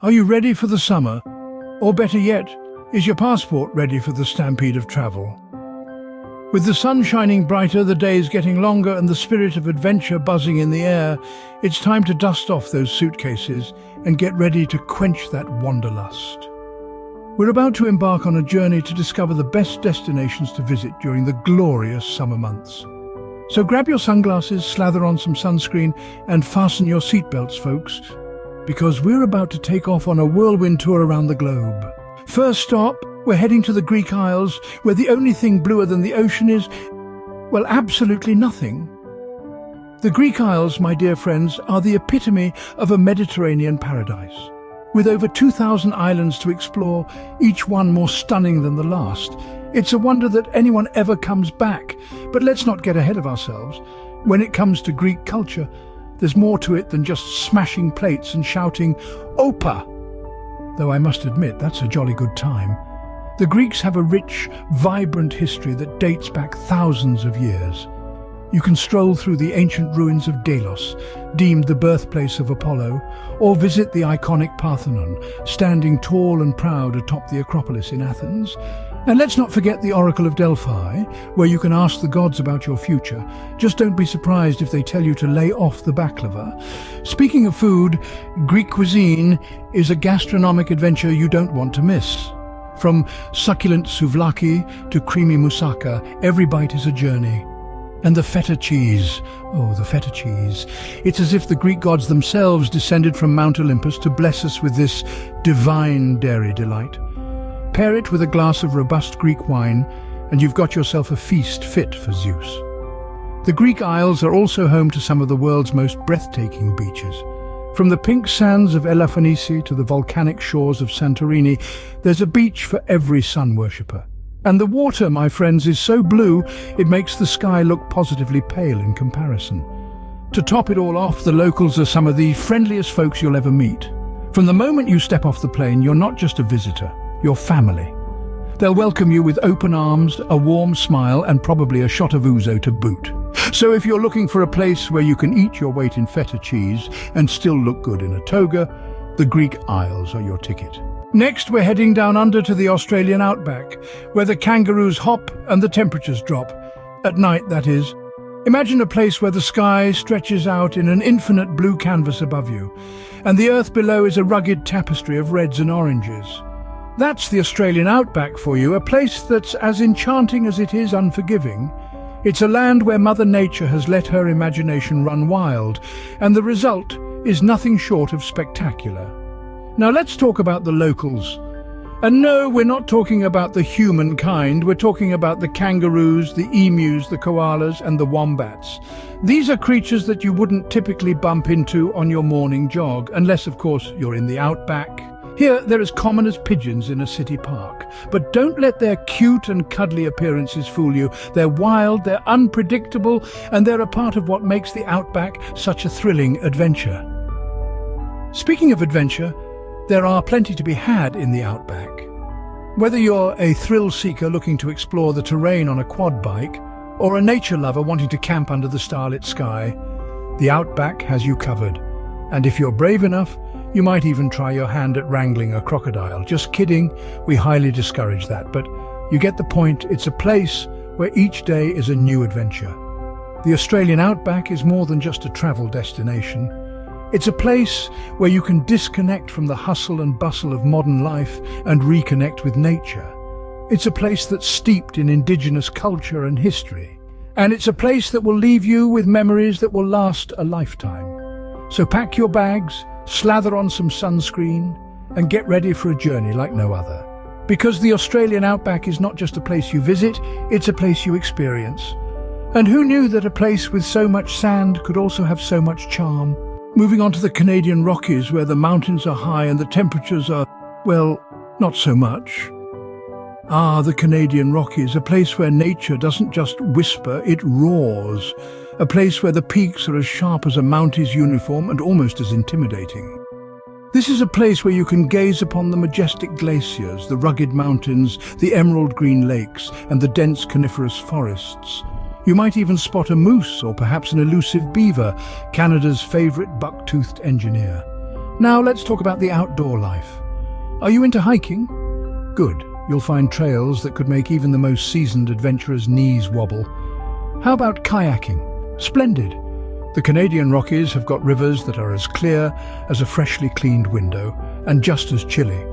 Are you ready for the summer? Or better yet, is your passport ready for the stampede of travel? With the sun shining brighter, the days getting longer and the spirit of adventure buzzing in the air, it's time to dust off those suitcases and get ready to quench that wanderlust. We're about to embark on a journey to discover the best destinations to visit during the glorious summer months. So grab your sunglasses, slather on some sunscreen and fasten your seatbelts, folks, because we're about to take off on a whirlwind tour around the globe. First stop, we're heading to the Greek Isles, where the only thing bluer than the ocean is, well, absolutely nothing. The Greek Isles, my dear friends, are the epitome of a Mediterranean paradise. With over 2,000 islands to explore, each one more stunning than the last. It's a wonder that anyone ever comes back. But let's not get ahead of ourselves. When it comes to Greek culture, there's more to it than just smashing plates and shouting, "Opa!" Though I must admit, that's a jolly good time. The Greeks have a rich, vibrant history that dates back thousands of years. You can stroll through the ancient ruins of Delos, deemed the birthplace of Apollo, or visit the iconic Parthenon, standing tall and proud atop the Acropolis in Athens. And let's not forget the Oracle of Delphi, where you can ask the gods about your future. Just don't be surprised if they tell you to lay off the baklava. Speaking of food, Greek cuisine is a gastronomic adventure you don't want to miss. From succulent souvlaki to creamy moussaka, every bite is a journey. And the feta cheese, oh, the feta cheese. It's as if the Greek gods themselves descended from Mount Olympus to bless us with this divine dairy delight. Pair it with a glass of robust Greek wine, and you've got yourself a feast fit for Zeus. The Greek Isles are also home to some of the world's most breathtaking beaches. From the pink sands of Elafonisi to the volcanic shores of Santorini, there's a beach for every sun worshipper. And the water, my friends, is so blue, it makes the sky look positively pale in comparison. To top it all off, the locals are some of the friendliest folks you'll ever meet. From the moment you step off the plane, you're not just a visitor, you're family. They'll welcome you with open arms, a warm smile, and probably a shot of ouzo to boot. So if you're looking for a place where you can eat your weight in feta cheese and still look good in a toga, the Greek Isles are your ticket. Next, we're heading down under to the Australian outback, where the kangaroos hop and the temperatures drop. At night, that is. Imagine a place where the sky stretches out in an infinite blue canvas above you, and the earth below is a rugged tapestry of reds and oranges. That's the Australian outback for you, a place that's as enchanting as it is unforgiving. It's a land where Mother Nature has let her imagination run wild, and the result is nothing short of spectacular. Now let's talk about the locals. And no, we're not talking about the humankind, we're talking about the kangaroos, the emus, the koalas and the wombats. These are creatures that you wouldn't typically bump into on your morning jog, unless of course you're in the outback. Here, they're as common as pigeons in a city park. But don't let their cute and cuddly appearances fool you. They're wild, they're unpredictable, and they're a part of what makes the outback such a thrilling adventure. Speaking of adventure, there are plenty to be had in the outback. Whether you're a thrill seeker looking to explore the terrain on a quad bike, or a nature lover wanting to camp under the starlit sky, the outback has you covered. And if you're brave enough, you might even try your hand at wrangling a crocodile. Just kidding, we highly discourage that, but you get the point. It's a place where each day is a new adventure. The Australian outback is more than just a travel destination. It's a place where you can disconnect from the hustle and bustle of modern life and reconnect with nature. It's a place that's steeped in indigenous culture and history. And it's a place that will leave you with memories that will last a lifetime. So pack your bags, slather on some sunscreen, and get ready for a journey like no other. Because the Australian outback is not just a place you visit, it's a place you experience. And who knew that a place with so much sand could also have so much charm? Moving on to the Canadian Rockies, where the mountains are high and the temperatures are, well, not so much. The Canadian Rockies, a place where nature doesn't just whisper, it roars. A place where the peaks are as sharp as a Mounties uniform and almost as intimidating. This is a place where you can gaze upon the majestic glaciers, the rugged mountains, the emerald green lakes, and the dense coniferous forests. You might even spot a moose or perhaps an elusive beaver, Canada's favourite buck-toothed engineer. Now let's talk about the outdoor life. Are you into hiking? Good. You'll find trails that could make even the most seasoned adventurer's knees wobble. How about kayaking? Splendid. The Canadian Rockies have got rivers that are as clear as a freshly cleaned window and just as chilly.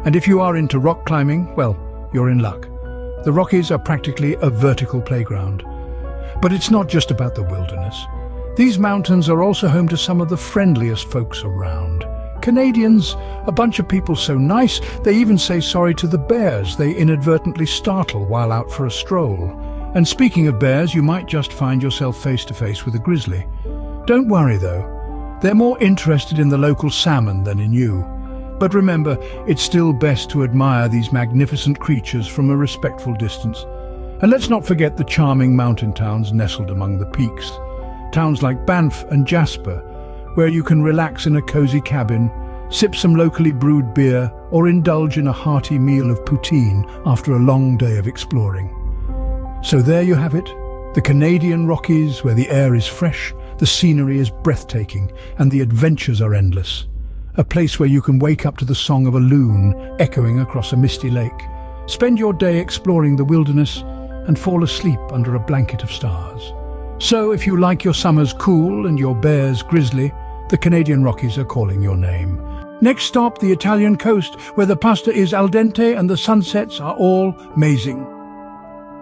And if you are into rock climbing, well, you're in luck. The Rockies are practically a vertical playground. But it's not just about the wilderness. These mountains are also home to some of the friendliest folks around. Canadians, a bunch of people so nice, they even say sorry to the bears they inadvertently startle while out for a stroll. And speaking of bears, you might just find yourself face to face with a grizzly. Don't worry though, they're more interested in the local salmon than in you. But remember, it's still best to admire these magnificent creatures from a respectful distance. And let's not forget the charming mountain towns nestled among the peaks. Towns like Banff and Jasper, where you can relax in a cozy cabin, sip some locally brewed beer, or indulge in a hearty meal of poutine after a long day of exploring. So there you have it, the Canadian Rockies, where the air is fresh, the scenery is breathtaking, and the adventures are endless. A place where you can wake up to the song of a loon echoing across a misty lake, spend your day exploring the wilderness, and fall asleep under a blanket of stars. So if you like your summers cool and your bears grizzly, the Canadian Rockies are calling your name. Next stop, the Italian coast, where the pasta is al dente and the sunsets are all amazing.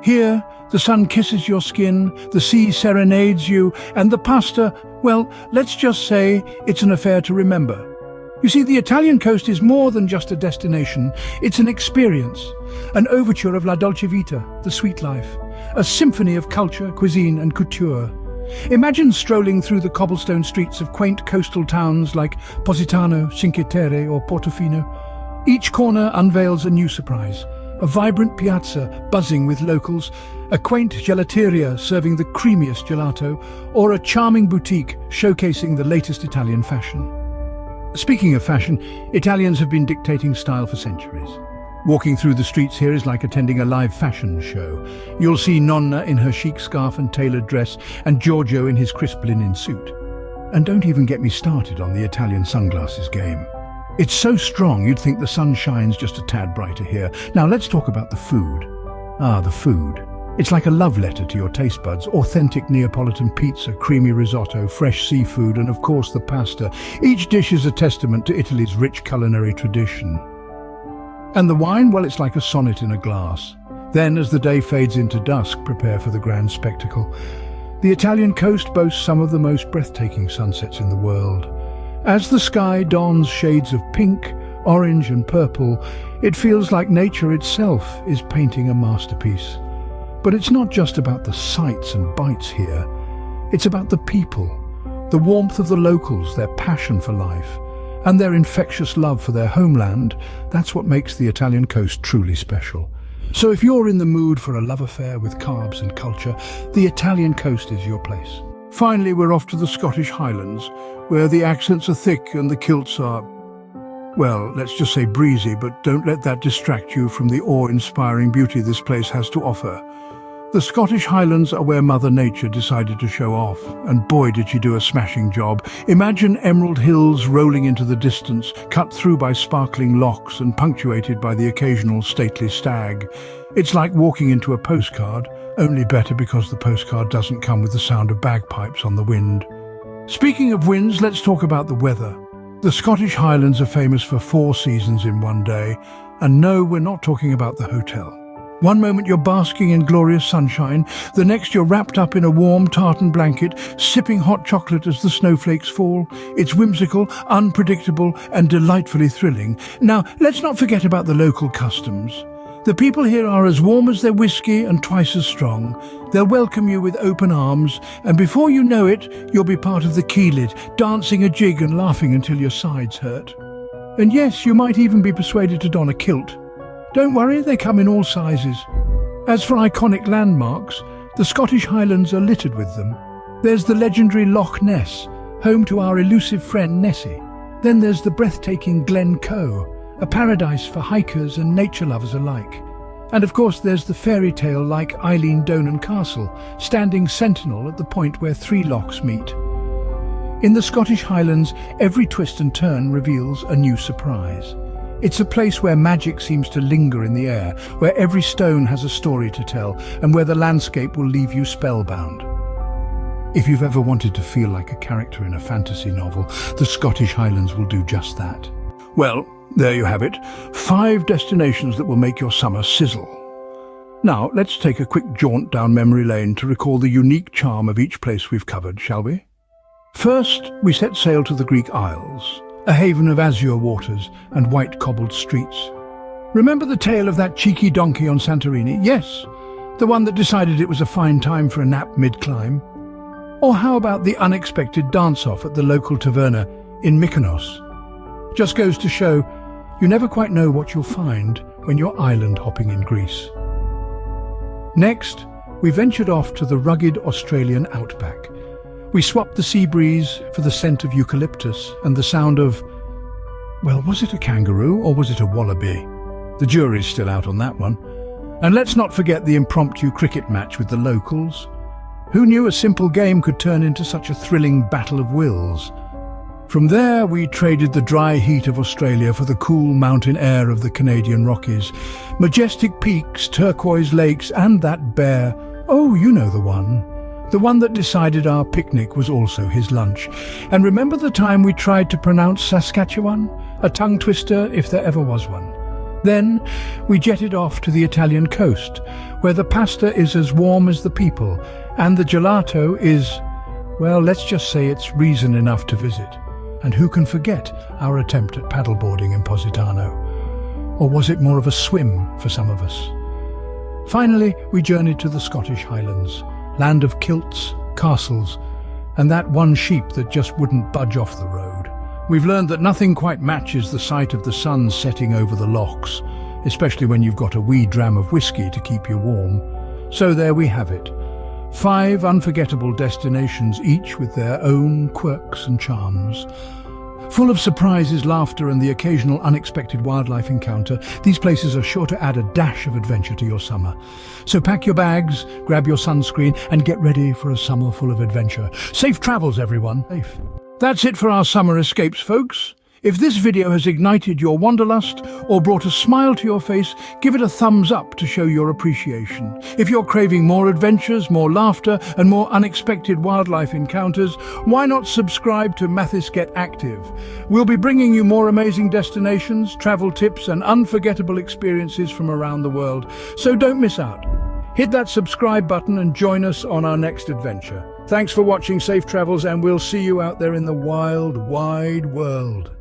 Here, the sun kisses your skin, the sea serenades you, and the pasta, well, let's just say it's an affair to remember. You see, the Italian coast is more than just a destination. It's an experience, an overture of La Dolce Vita, the sweet life, a symphony of culture, cuisine and couture. Imagine strolling through the cobblestone streets of quaint coastal towns like Positano, Cinque Terre or Portofino. Each corner unveils a new surprise, a vibrant piazza buzzing with locals, a quaint gelateria serving the creamiest gelato, or a charming boutique showcasing the latest Italian fashion. Speaking of fashion, Italians have been dictating style for centuries. Walking through the streets here is like attending a live fashion show. You'll see Nonna in her chic scarf and tailored dress, and Giorgio in his crisp linen suit. And don't even get me started on the Italian sunglasses game. It's so strong you'd think the sun shines just a tad brighter here. Now let's talk about the food. The food. It's like a love letter to your taste buds. Authentic Neapolitan pizza, creamy risotto, fresh seafood, and of course the pasta. Each dish is a testament to Italy's rich culinary tradition. And the wine, well, it's like a sonnet in a glass. Then, as the day fades into dusk, prepare for the grand spectacle. The Italian coast boasts some of the most breathtaking sunsets in the world. As the sky dons shades of pink, orange and purple, it feels like nature itself is painting a masterpiece. But it's not just about the sights and bites here. It's about the people, the warmth of the locals, their passion for life, and their infectious love for their homeland. That's what makes the Italian coast truly special. So if you're in the mood for a love affair with carbs and culture, the Italian coast is your place. Finally, we're off to the Scottish Highlands, where the accents are thick and the kilts are, well, let's just say breezy, but don't let that distract you from the awe-inspiring beauty this place has to offer. The Scottish Highlands are where Mother Nature decided to show off, and boy did she do a smashing job. Imagine emerald hills rolling into the distance, cut through by sparkling lochs and punctuated by the occasional stately stag. It's like walking into a postcard, only better because the postcard doesn't come with the sound of bagpipes on the wind. Speaking of winds, let's talk about the weather. The Scottish Highlands are famous for 4 seasons in one day, and no, we're not talking about the hotel. One moment you're basking in glorious sunshine, the next you're wrapped up in a warm tartan blanket, sipping hot chocolate as the snowflakes fall. It's whimsical, unpredictable, and delightfully thrilling. Now, let's not forget about the local customs. The people here are as warm as their whiskey and twice as strong. They'll welcome you with open arms, and before you know it, you'll be part of the Keelid, dancing a jig and laughing until your sides hurt. And yes, you might even be persuaded to don a kilt. Don't worry, they come in all sizes. As for iconic landmarks, the Scottish Highlands are littered with them. There's the legendary Loch Ness, home to our elusive friend Nessie. Then there's the breathtaking Glen Coe, a paradise for hikers and nature lovers alike. And of course there's the fairy tale-like Eilean Donan Castle, standing sentinel at the point where 3 lochs meet. In the Scottish Highlands, every twist and turn reveals a new surprise. It's a place where magic seems to linger in the air, where every stone has a story to tell, and where the landscape will leave you spellbound. If you've ever wanted to feel like a character in a fantasy novel, the Scottish Highlands will do just that. Well, there you have it. 5 destinations that will make your summer sizzle. Now, let's take a quick jaunt down memory lane to recall the unique charm of each place we've covered, shall we? First, we set sail to the Greek Isles, a haven of azure waters and white cobbled streets. Remember the tale of that cheeky donkey on Santorini? Yes, the one that decided it was a fine time for a nap mid-climb. Or how about the unexpected dance-off at the local taverna in Mykonos? Just goes to show, you never quite know what you'll find when you're island hopping in Greece. Next, we ventured off to the rugged Australian outback. We swapped the sea breeze for the scent of eucalyptus and the sound of, well, was it a kangaroo or was it a wallaby? The jury's still out on that one. And let's not forget the impromptu cricket match with the locals. Who knew a simple game could turn into such a thrilling battle of wills? From there, we traded the dry heat of Australia for the cool mountain air of the Canadian Rockies. Majestic peaks, turquoise lakes, and that bear. Oh, you know the one. The one that decided our picnic was also his lunch. And remember the time we tried to pronounce Saskatchewan? A tongue twister if there ever was one. Then we jetted off to the Italian coast, where the pasta is as warm as the people, and the gelato is, well, let's just say it's reason enough to visit. And who can forget our attempt at paddleboarding in Positano? Or was it more of a swim for some of us? Finally, we journeyed to the Scottish Highlands, land of kilts, castles, and that one sheep that just wouldn't budge off the road. We've learned that nothing quite matches the sight of the sun setting over the lochs, especially when you've got a wee dram of whiskey to keep you warm. So there we have it. 5 unforgettable destinations, each with their own quirks and charms. Full of surprises, laughter, and the occasional unexpected wildlife encounter, these places are sure to add a dash of adventure to your summer. So pack your bags, grab your sunscreen, and get ready for a summer full of adventure. Safe travels, everyone. Safe. That's it for our summer escapes, folks. If this video has ignited your wanderlust or brought a smile to your face, give it a thumbs up to show your appreciation. If you're craving more adventures, more laughter, and more unexpected wildlife encounters, why not subscribe to Mathis Get Active? We'll be bringing you more amazing destinations, travel tips, and unforgettable experiences from around the world. So don't miss out. Hit that subscribe button and join us on our next adventure. Thanks for watching, safe travels, and we'll see you out there in the wild, wide world.